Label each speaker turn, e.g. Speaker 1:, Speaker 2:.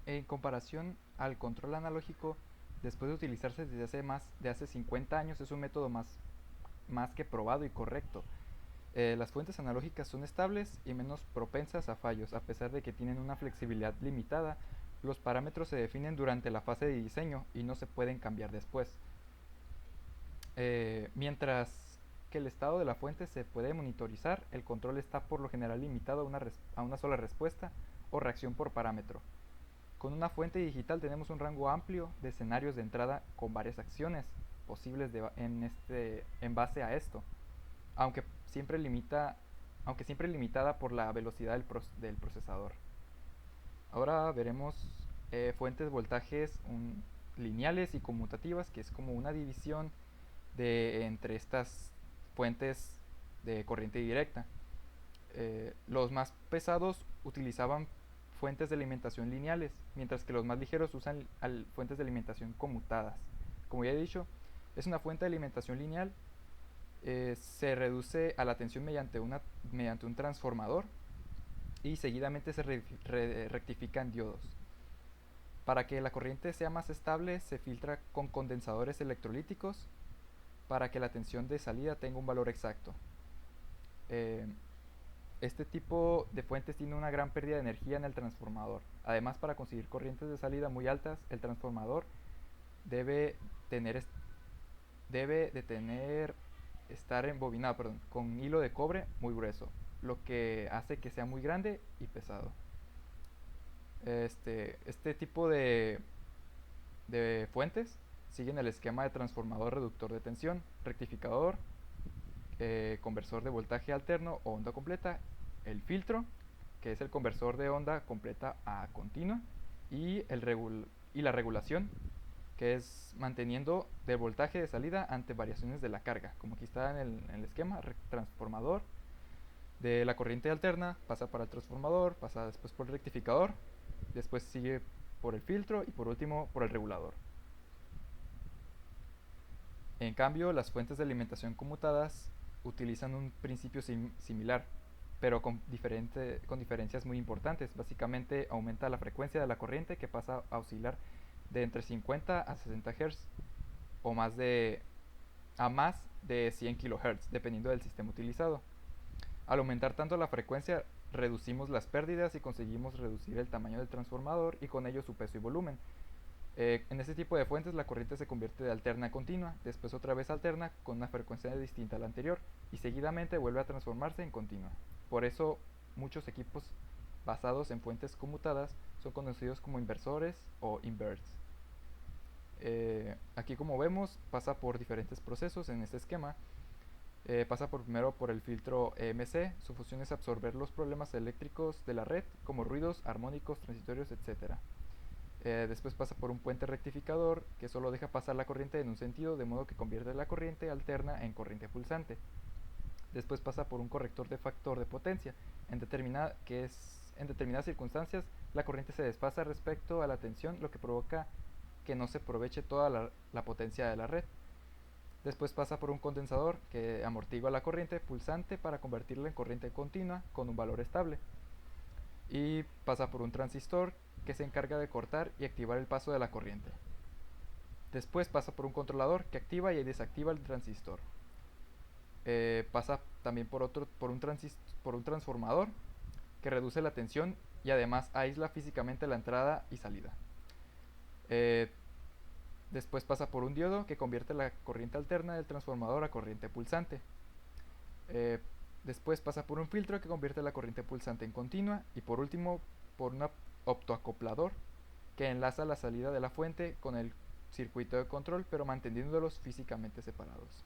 Speaker 1: En comparación al control analógico, después de utilizarse desde hace 50 años, es un método más que probado y correcto. Las fuentes analógicas son estables y menos propensas a fallos, a pesar de que tienen una flexibilidad limitada. Los parámetros se definen durante la fase de diseño y no se pueden cambiar después. Mientras que el estado de la fuente se puede monitorizar, el control está por lo general limitado a una sola respuesta o reacción por parámetro. Con una fuente digital tenemos un rango amplio de escenarios de entrada con varias acciones posibles en base a esto, aunque siempre, limita, aunque siempre limitada por la velocidad del procesador. Ahora veremos fuentes de voltajes lineales y conmutativas, que es como una división entre estas fuentes de corriente directa. Los más pesados utilizaban fuentes de alimentación lineales, mientras que los más ligeros usan fuentes de alimentación conmutadas. Como ya he dicho, es una fuente de alimentación lineal. Se reduce a la tensión mediante un transformador y seguidamente se rectifican diodos. Para que la corriente sea más estable, se filtra con condensadores electrolíticos para que la tensión de salida tenga un valor exacto. Eh, este tipo de fuentes tiene una gran pérdida de energía en el transformador. Además, para conseguir corrientes de salida muy altas, el transformador debe tener debe de tener estar embobinado, con hilo de cobre muy grueso, lo que hace que sea muy grande y pesado. Este tipo de fuentes siguen el esquema de transformador reductor de tensión, rectificador, conversor de voltaje alterno o onda completa, el filtro, que es el conversor de onda completa a continua, y, y la regulación, que es manteniendo de voltaje de salida ante variaciones de la carga. Como aquí está en el esquema, transformador de la corriente alterna, pasa para el transformador, pasa después por el rectificador, después sigue por el filtro y por último por el regulador. En cambio, las fuentes de alimentación conmutadas utilizan un principio similar, pero con diferencias muy importantes. Básicamente aumenta la frecuencia de la corriente, que pasa a oscilar de entre 50 a 60 Hz o más de 100 kHz, dependiendo del sistema utilizado. Al aumentar tanto la frecuencia, reducimos las pérdidas y conseguimos reducir el tamaño del transformador y con ello su peso y volumen. En este tipo de fuentes la corriente se convierte de alterna a continua, después otra vez alterna con una frecuencia distinta a la anterior y seguidamente vuelve a transformarse en continua. Por eso muchos equipos basados en fuentes conmutadas son conocidos como inversores o inverts. Aquí, como vemos, pasa por diferentes procesos en este esquema. Pasa primero por el filtro EMC. Su función es absorber los problemas eléctricos de la red, como ruidos, armónicos, transitorios, etc. Después pasa por un puente rectificador, que solo deja pasar la corriente en un sentido, de modo que convierte la corriente alterna en corriente pulsante. Después pasa por un corrector de factor de potencia, en determinadas circunstancias la corriente se desfasa respecto a la tensión, lo que provoca que no se aproveche toda la potencia de la red. Después pasa por un condensador que amortigua la corriente pulsante para convertirla en corriente continua con un valor estable. Y pasa por un transistor que se encarga de cortar y activar el paso de la corriente. Después pasa por un controlador que activa y desactiva el transistor. Pasa también por un transformador que reduce la tensión y además aísla físicamente la entrada y salida. Eh, Después pasa por un diodo que convierte la corriente alterna del transformador a corriente pulsante. Eh, Después pasa por un filtro que convierte la corriente pulsante en continua. Y por último, por un optoacoplador que enlaza la salida de la fuente con el circuito de control, pero manteniéndolos físicamente separados.